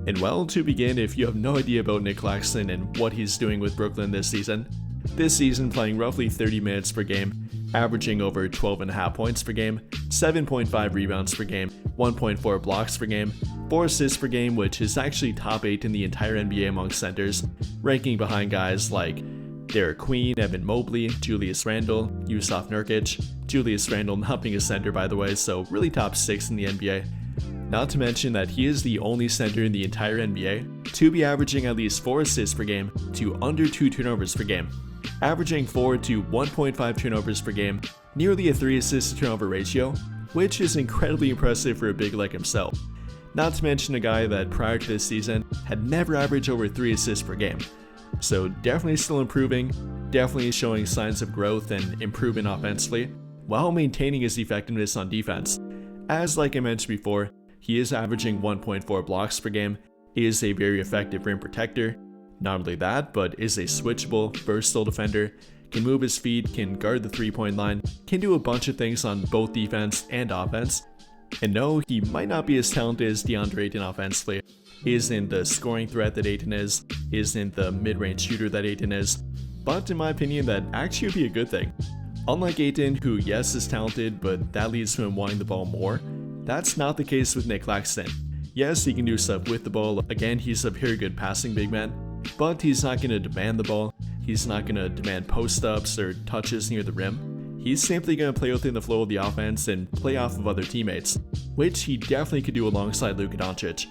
And well, to begin, if you have no idea about Nick Claxton and what he's doing with Brooklyn this season playing roughly 30 minutes per game, averaging over 12.5 points per game, 7.5 rebounds per game, 1.4 blocks per game, 4 assists per game, which is actually top 8 in the entire NBA among centers, ranking behind guys like Derek Queen, Evan Mobley, Julius Randle, Yusuf Nurkic. Julius Randle not being a center, by the way, so really top 6 in the NBA. Not to mention that he is the only center in the entire NBA to be averaging at least 4 assists per game to under 2 turnovers per game, averaging 4 to 1.5 turnovers per game, nearly a 3 assist to turnover ratio, which is incredibly impressive for a big like himself. Not to mention a guy that prior to this season had never averaged over 3 assists per game. So definitely still improving, definitely showing signs of growth and improvement offensively, while maintaining his effectiveness on defense. As like I mentioned before, he is averaging 1.4 blocks per game, is a very effective rim protector. Not only that, but is a switchable, versatile defender, can move his feet, can guard the 3-point line, can do a bunch of things on both defense and offense. And no, he might not be as talented as Deandre Ayton offensively, isn't the scoring threat that Ayton is, isn't the mid-range shooter that Ayton is, but in my opinion that actually would be a good thing. Unlike Ayton, who yes is talented, but that leads to him wanting the ball more, that's not the case with Nick Claxton. Yes, he can do stuff with the ball, again he's a very good passing big man, but he's not going to demand the ball, he's not going to demand post-ups or touches near the rim. He's simply going to play within the flow of the offense and play off of other teammates, which he definitely could do alongside Luka Doncic.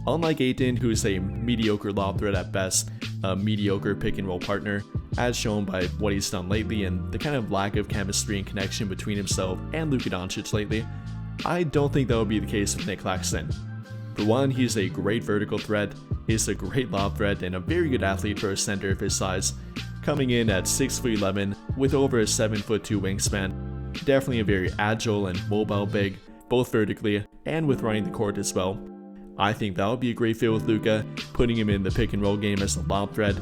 Unlike Ayton, who's a mediocre lob threat at best, a mediocre pick and roll partner, as shown by what he's done lately and the kind of lack of chemistry and connection between himself and Luka Doncic lately, I don't think that would be the case with Nick Claxton. For one, he's a great vertical threat, is a great lob threat, and a very good athlete for a center of his size, coming in at 6'11" with over a 7'2" wingspan. Definitely a very agile and mobile big, both vertically and with running the court as well. I think that would be a great fit with Luka, putting him in the pick and roll game as a lob threat,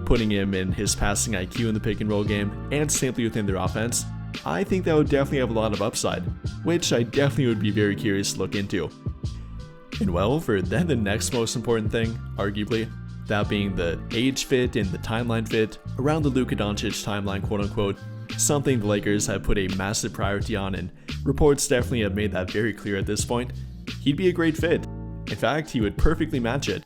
putting him in his passing IQ in the pick and roll game, and simply within their offense. I think that would definitely have a lot of upside, which I definitely would be very curious to look into. And well, for then the next most important thing, arguably, that being the age fit and the timeline fit around the Luka Doncic timeline, quote unquote, something the Lakers have put a massive priority on, and reports definitely have made that very clear at this point. He'd be a great fit. In fact, he would perfectly match it.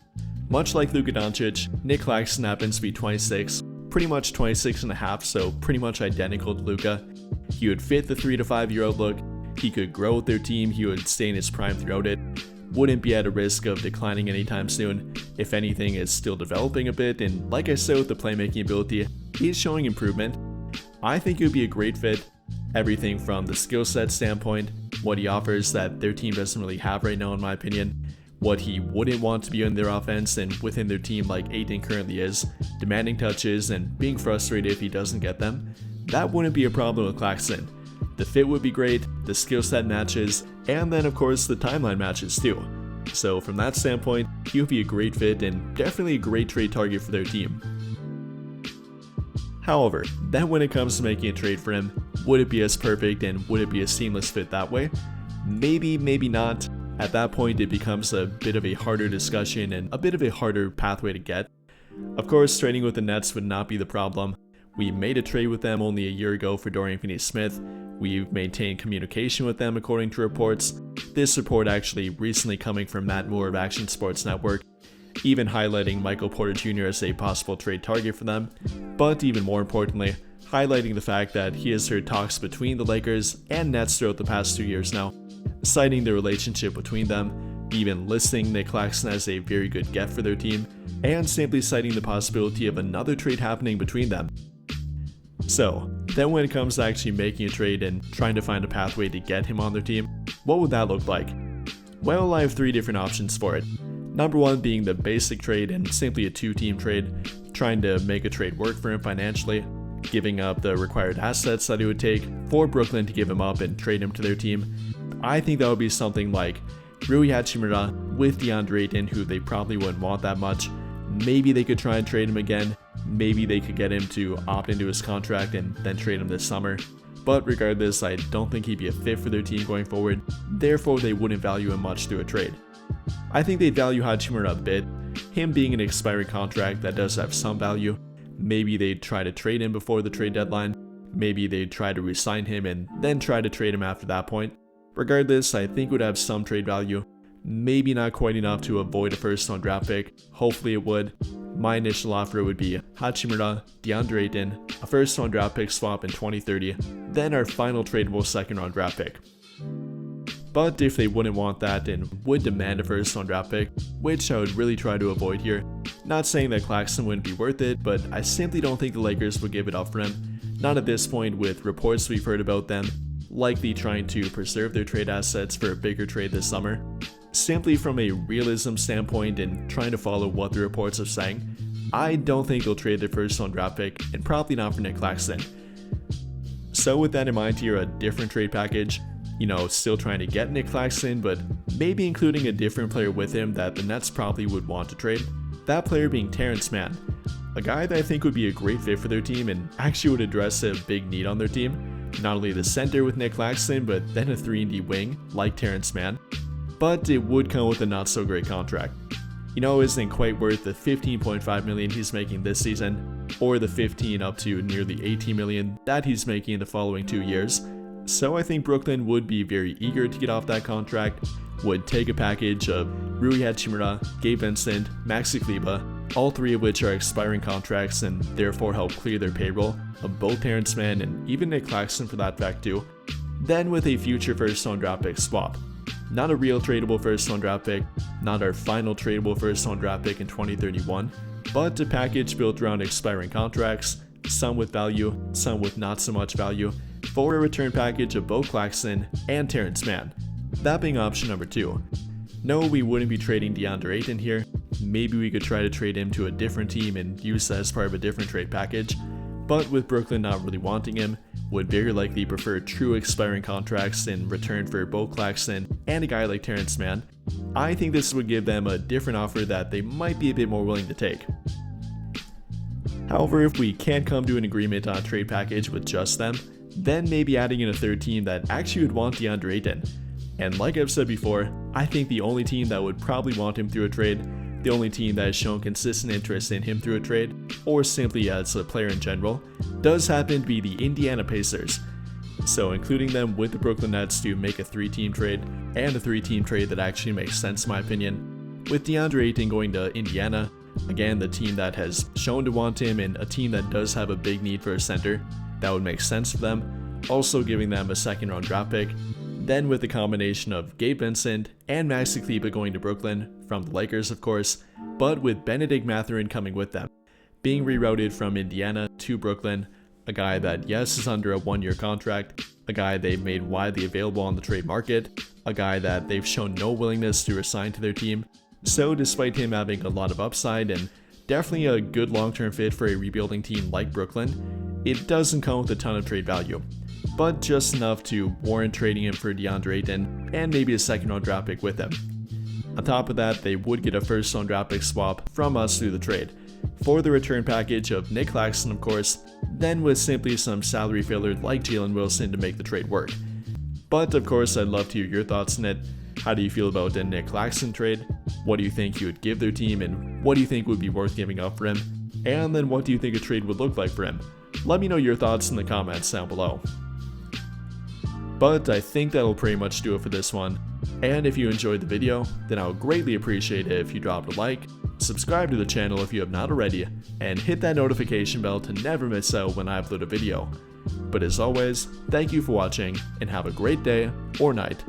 Much like Luka Doncic, Nick Claxton happens to be 26, pretty much 26 and a half, so pretty much identical to Luka. He would fit the 3 to 5 year old look, he could grow with their team, he would stay in his prime throughout it, wouldn't be at a risk of declining anytime soon. If anything, is still developing a bit, and like I said with the playmaking ability, he's showing improvement. I think it would be a great fit. Everything from the skill set standpoint, what he offers that their team doesn't really have right now in my opinion, what he wouldn't want to be in their offense and within their team like Ayton currently is, demanding touches and being frustrated if he doesn't get them, that wouldn't be a problem with Claxton. The fit would be great, the skill set matches, and then of course the timeline matches too. So from that standpoint, he would be a great fit and definitely a great trade target for their team. However, then when it comes to making a trade for him, would it be as perfect and would it be a seamless fit that way? Maybe, maybe not. At that point, it becomes a bit of a harder discussion and a bit of a harder pathway to get. Of course, trading with the Nets would not be the problem. We made a trade with them only a year ago for Dorian Finney-Smith. We've maintained communication with them according to reports. This report actually recently coming from Matt Moore of Action Sports Network, even highlighting Michael Porter Jr. as a possible trade target for them, but even more importantly, highlighting the fact that he has heard talks between the Lakers and Nets throughout the past 2 years now, citing the relationship between them, even listing Nick Claxton as a very good get for their team, and simply citing the possibility of another trade happening between them. So, then when it comes to actually making a trade and trying to find a pathway to get him on their team, what would that look like? Well, I have 3 different options for it. Number 1 being the basic trade and simply a 2-team trade, trying to make a trade work for him financially, giving up the required assets that it would take for Brooklyn to give him up and trade him to their team. I think that would be something like Rui Hachimura with Deandre Ayton, who they probably wouldn't want that much. Maybe they could try and trade him again. Maybe they could get him to opt into his contract and then trade him this summer. But regardless, I don't think he'd be a fit for their team going forward. Therefore, they wouldn't value him much through a trade. I think they value Hachimura a bit. Him being an expiring contract, that does have some value. Maybe they'd try to trade him before the trade deadline. Maybe they'd try to re-sign him and then try to trade him after that point. Regardless, I think it would have some trade value. Maybe not quite enough to avoid a first-round draft pick. Hopefully it would. My initial offer would be Hachimura, Deandre Ayton, a first-round draft pick swap in 2030, then our final tradable second-round draft pick. But if they wouldn't want that and would demand a first-round draft pick, which I would really try to avoid here, not saying that Claxton wouldn't be worth it, but I simply don't think the Lakers would give it up for him. Not at this point, with reports we've heard about them likely trying to preserve their trade assets for a bigger trade this summer. Simply from a realism standpoint and trying to follow what the reports are saying, I don't think they'll trade their first-round draft pick, and probably not for Nic Claxton. So with that in mind here, a different trade package, still trying to get Nic Claxton, but maybe including a different player with him that the Nets probably would want to trade. That player being Terrence Mann, a guy that I think would be a great fit for their team and actually would address a big need on their team. Not only the center with Nic Claxton, but then a 3-and-D wing like Terrence Mann. But it would come with a not so great contract. Isn't quite worth the $15.5 million he's making this season, or the $15 up to nearly $18 million that he's making in the following 2 years. So I think Brooklyn would be very eager to get off that contract, would take a package of Rui Hachimura, Gabe Vincent, Maxi Kleber, all three of which are expiring contracts and therefore help clear their payroll of both Terrence Mann and even Nic Claxton for that fact too. Then with a future first-round draft pick swap. Not a real tradable first-round draft pick, not our final tradable first-round draft pick in 2031, but a package built around expiring contracts, some with value, some with not so much value, for a return package of both Claxton and Terrence Mann. That being option number 2. No, we wouldn't be trading Deandre Ayton here. Maybe we could try to trade him to a different team and use that as part of a different trade package. But with Brooklyn not really wanting him, would very likely prefer true expiring contracts in return for both Claxton and a guy like Terrence Mann. I think this would give them a different offer that they might be a bit more willing to take. However, if we can't come to an agreement on a trade package with just them, then maybe adding in a third team that actually would want Deandre Ayton. And like I've said before, I think the only team that would probably want him through a trade, the only team that has shown consistent interest in him through a trade, or simply as a player in general, does happen to be the Indiana Pacers. So including them with the Brooklyn Nets to make a 3-team trade, and a 3-team trade that actually makes sense in my opinion. With Deandre Ayton going to Indiana, again the team that has shown to want him and a team that does have a big need for a center, that would make sense for them, also giving them a second-round draft pick. Then with the combination of Gabe Vincent and Maxi Kleber going to Brooklyn, from the Lakers of course, but with Benedict Mathurin coming with them, being rerouted from Indiana to Brooklyn, a guy that yes is under a 1-year contract, a guy they've made widely available on the trade market, a guy that they've shown no willingness to assign to their team. So despite him having a lot of upside and definitely a good long-term fit for a rebuilding team like Brooklyn, it doesn't come with a ton of trade value, but just enough to warrant trading him for Deandre Ayton and maybe a second-round draft pick with him. On top of that, they would get a first-round draft pick swap from us through the trade, for the return package of Nic Claxton of course, then with simply some salary filler like Jalen Wilson to make the trade work. But of course I'd love to hear your thoughts on it. How do you feel about the Nic Claxton trade? What do you think he would give their team and what do you think would be worth giving up for him? And then what do you think a trade would look like for him? Let me know your thoughts in the comments down below. But I think that'll pretty much do it for this one. And if you enjoyed the video, then I would greatly appreciate it if you dropped a like, subscribe to the channel if you have not already, and hit that notification bell to never miss out when I upload a video. But as always, thank you for watching and have a great day or night.